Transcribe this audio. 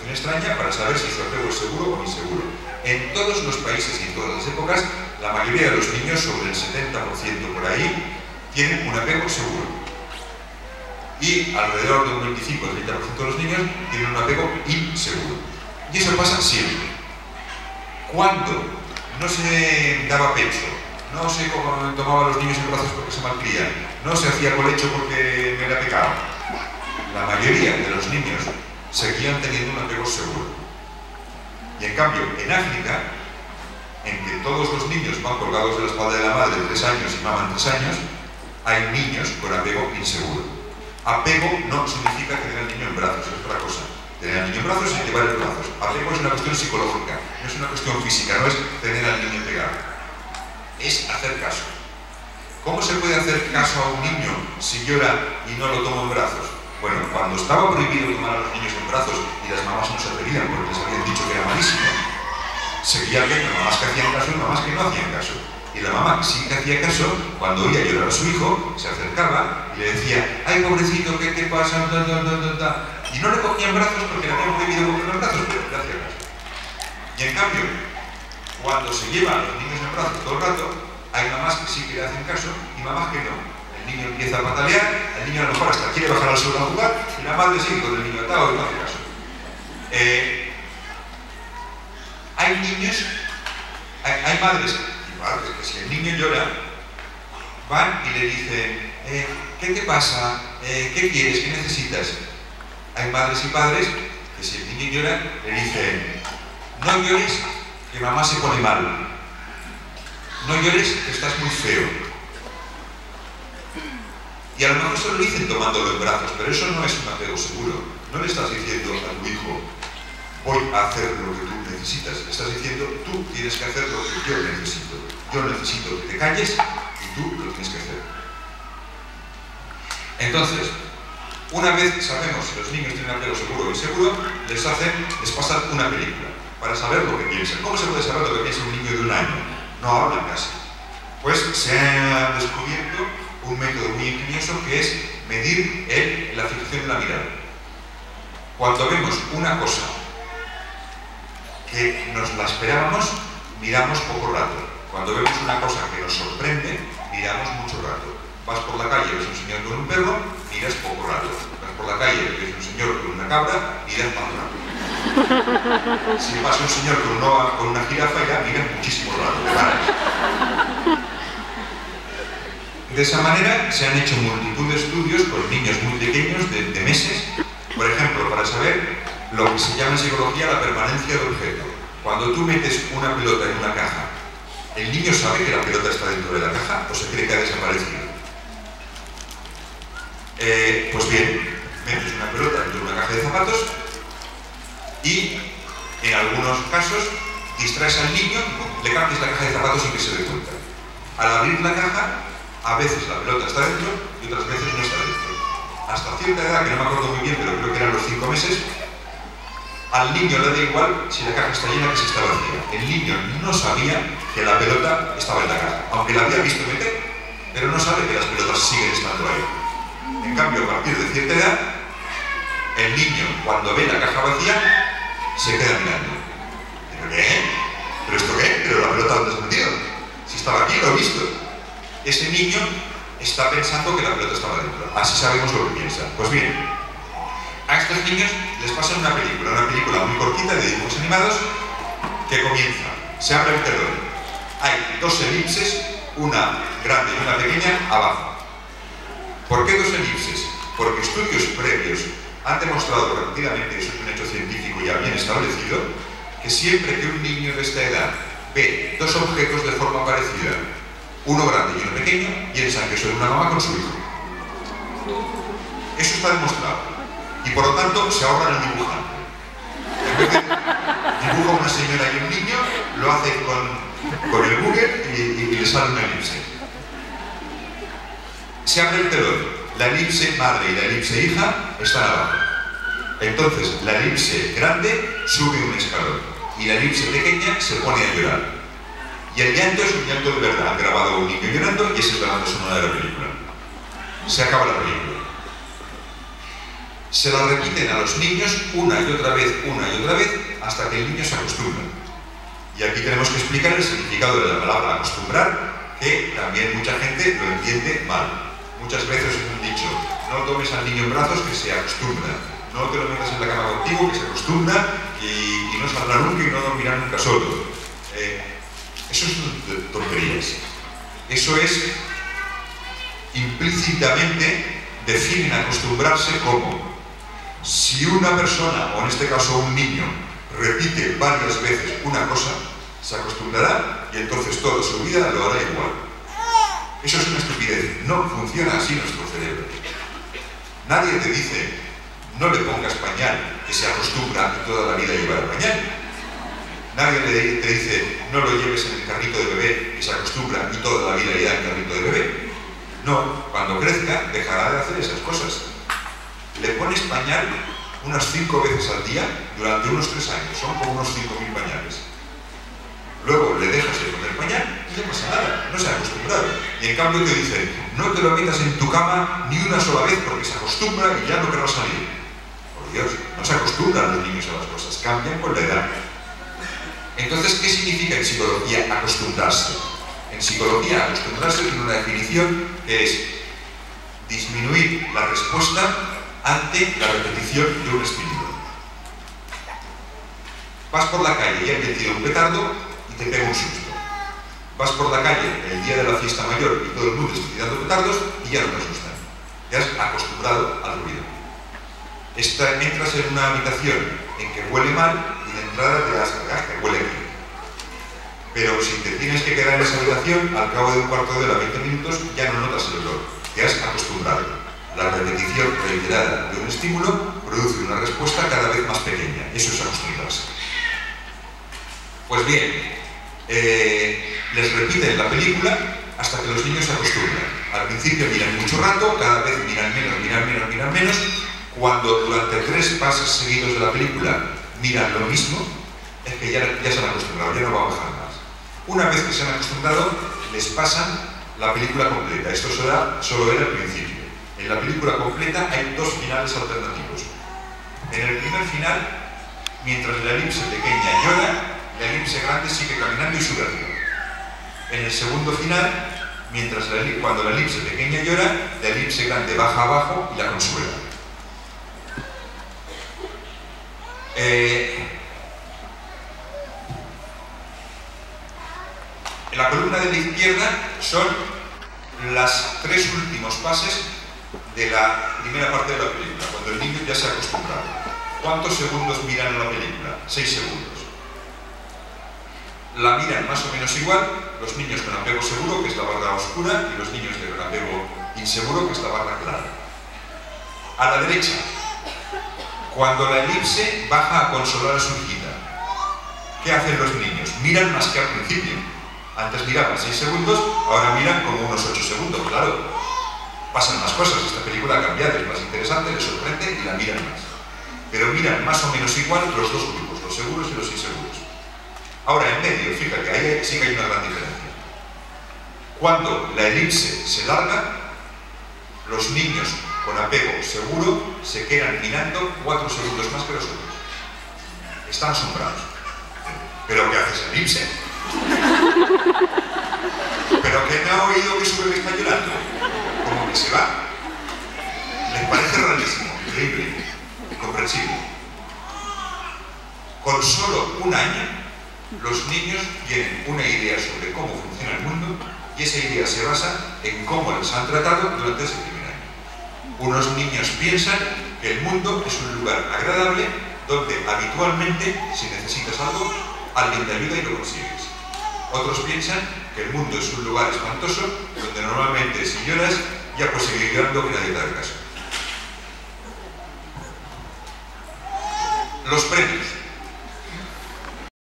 situación extraña para saber si su apego es seguro o inseguro. En todos los países y en todas las épocas, la mayoría de los niños, sobre el 70% por ahí, tienen un apego seguro. Y alrededor de un 25 o 30% de los niños tienen un apego inseguro. Y eso pasa siempre. Cuando no se daba pecho, no se tomaba a los niños en brazos porque se malcrían, no se hacía colecho porque no era pecado, la mayoría de los niños seguían teniendo un apego seguro. Y en cambio, en África, en que todos los niños van colgados de la espalda de la madre 3 años y maman 3 años, hay niños con apego inseguro. Apego no significa tener al niño en brazos, es otra cosa. Tener al niño en brazos es llevar en brazos. Apego es una cuestión psicológica, no es una cuestión física, no es tener al niño pegado. Es hacer caso. ¿Cómo se puede hacer caso a un niño si llora y no lo toma en brazos? Bueno, cuando estaba prohibido tomar a los niños en brazos y las mamás no se atrevían porque les habían dicho que era malísimo, seguía viendo mamás que hacían caso y mamás que no hacían caso. Y la mamá que sí que hacía caso, cuando oía llorar a su hijo, se acercaba y le decía: ¡ay, pobrecito, qué te pasa! Y no le cogía en brazos porque le habían prohibido cogerlo en brazos, pero le hacía caso. Y en cambio, cuando se llevan a los niños en brazos todo el rato, hay mamás que sí que le hacen caso y mamás que no. El niño empieza a patalear, el niño a lo mejor hasta quiere bajar al suelo a jugar y la madre sigue con el niño atado y no hace caso. Hay niños, hay madres y padres que si el niño llora, van y le dicen: ¿qué te pasa? ¿Qué quieres? ¿Qué necesitas? Hay madres y padres que si el niño llora, le dicen: no llores, que mamá se pone mal. No llores, que estás muy feo. Y a lo mejor se lo dicen tomándolo en brazos, pero eso no es un apego seguro. No le estás diciendo a tu hijo: voy a hacer lo que tú necesitas. Le estás diciendo: tú tienes que hacer lo que yo necesito. Yo necesito que te calles y tú lo tienes que hacer. Entonces, una vez sabemos si los niños tienen apego seguro o inseguro, les pasan una película para saber lo que piensan. ¿Cómo se puede saber lo que piensa un niño de 1 año? No hablan casi. Pues se ha descubierto un método muy ingenioso que es medir la fijación de la mirada. Cuando vemos una cosa que nos la esperábamos, miramos poco rato. Cuando vemos una cosa que nos sorprende, miramos mucho rato. Vas por la calle, ves un señor con un perro, miras poco rato. Vas por la calle, ves un señor con una cabra, miras más rato. Si pasa un señor con una jirafa, ya miras muchísimo rato. De esa manera se han hecho multitud de estudios con niños muy pequeños de meses, por ejemplo, para saber lo que se llama en psicología la permanencia de objeto. Cuando tú metes una pelota en una caja, ¿el niño sabe que la pelota está dentro de la caja o se cree que ha desaparecido? Pues bien, metes una pelota dentro de una caja de zapatos y en algunos casos distraes al niño, le cambias la caja de zapatos sin que se dé cuenta. Al abrir la caja, a veces la pelota está dentro y otras veces no está dentro. Hasta cierta edad, que no me acuerdo muy bien, pero creo que eran los 5 meses, al niño le da igual si la caja está llena que si está vacía. El niño no sabía que la pelota estaba en la caja, aunque la había visto meter, pero no sabe que las pelotas siguen estando ahí. En cambio, a partir de cierta edad, el niño, cuando ve la caja vacía, se queda mirando. ¿Pero qué? ¿Pero esto qué? ¿Pero la pelota dónde se ha metido? Si estaba aquí, lo he visto. Ese niño está pensando que la pelota estaba dentro. Así sabemos lo que piensa. Pues bien, a estos niños les pasa una película muy cortita de dibujos animados que comienza. Se abre el telón. Hay 2 elipses, una grande y una pequeña, abajo. ¿Por qué 2 elipses? Porque estudios previos han demostrado repetidamente, eso es un hecho científico ya bien establecido, que siempre que un niño de esta edad ve 2 objetos de forma parecida, uno grande y uno pequeño, piensan que son una mamá con su hijo. Eso está demostrado. Y por lo tanto se ahorran el dibujante. En vez de dibuja una señora y un niño, lo hace con el Google y le sale una elipse. Se abre el telón. La elipse madre y la elipse hija están abajo. Entonces la elipse grande sube un escalón y la elipse pequeña se pone a llorar. Y el llanto es un llanto de verdad. Han grabado a un niño llorando y esa es la banda sonora de la película. Se acaba la película. Se la repiten a los niños una y otra vez, hasta que el niño se acostumbra. Y aquí tenemos que explicar el significado de la palabra acostumbrar, que también mucha gente lo entiende mal. Muchas veces es un dicho: no tomes al niño en brazos, que se acostumbra. No te lo metas en la cama contigo, que se acostumbra y no saldrá nunca y no dormirá nunca solo. Eso es tonterías. Eso es, implícitamente, definen acostumbrarse como: si una persona, o en este caso un niño, repite varias veces una cosa, se acostumbrará y entonces toda su vida lo hará igual. Eso es una estupidez. No funciona así nuestro cerebro. Nadie te dice: no le pongas pañal, que se acostumbra y toda la vida llevará pañal. Nadie te dice: no lo lleves en el carrito de bebé, que se acostumbra y toda la vida irá en carrito de bebé. No, cuando crezca dejará de hacer esas cosas. Le pones pañal unas 5 veces al día durante unos 3 años, son como unos 5.000 pañales. Luego le dejas de poner pañal y no pasa nada, no se ha acostumbrado. Y en cambio te dicen: no te lo metas en tu cama ni una sola vez porque se acostumbra y ya no querrá salir. Por Dios, no se acostumbran los niños a las cosas, cambian con la edad. Entonces, ¿qué significa en psicología acostumbrarse? En psicología acostumbrarse tiene una definición que es disminuir la respuesta ante la repetición de un estímulo. Vas por la calle y alguien tira un petardo y te pega un susto. Vas por la calle el día de la fiesta mayor y todo el mundo está tirando petardos y ya no te asustan. Te has acostumbrado al ruido. Entras en una habitación en que huele mal y de entrada te das que huele aquí. Pero si te tienes que quedar en esa habitación, al cabo de un cuarto de hora, 20 minutos, ya no notas el olor. Te has acostumbrado. La repetición reiterada de un estímulo produce una respuesta cada vez más pequeña. Eso es acostumbrarse. Pues bien, les repiten la película hasta que los niños se acostumbran. Al principio miran mucho rato, cada vez miran menos. Cuando durante 3 pases seguidos de la película miran lo mismo, es que ya se han acostumbrado, ya no va a bajar más. Una vez que se han acostumbrado, les pasan la película completa. Esto solo era el principio. En la película completa hay 2 finales alternativos. En el primer final, mientras la elipse pequeña llora, la elipse grande sigue caminando y sube arriba. En el segundo final, cuando la elipse pequeña llora, la elipse grande baja abajo y la consuela. En la columna de la izquierda son las 3 últimos pases de la primera parte de la película, cuando el niño ya se ha acostumbrado. ¿Cuántos segundos miran a la película? 6 segundos. La miran más o menos igual los niños con apego seguro, que es la barra oscura, y los niños con apego inseguro, que es la barra clara. A la derecha, cuando la elipse baja a consolar a su hijita, ¿qué hacen los niños? Miran más que al principio. Antes miraban 6 segundos, ahora miran como unos 8 segundos, claro. Pasan más cosas, esta película ha cambiado, es más interesante, les sorprende y la miran más. Pero miran más o menos igual los 2 grupos, los seguros y los inseguros. Ahora, en medio, fíjate, ahí sí que hay una gran diferencia. Cuando la elipse se larga, los niños con apego seguro se quedan mirando 4 segundos más que los otros. Están asombrados. ¿Pero qué hace esa elipse? ¿Pero que no ha oído que su bebé está llorando? Como que se va. Les parece rarísimo, increíble, incomprensible. Con solo 1 año, los niños tienen una idea sobre cómo funciona el mundo y esa idea se basa en cómo les han tratado durante ese primer año. Unos niños piensan que el mundo es un lugar agradable donde habitualmente, si necesitas algo, alguien te ayuda y lo consigues. Otros piensan que el mundo es un lugar espantoso donde normalmente si lloras ya puedes seguir llorando que nadie te haga caso. Los premios.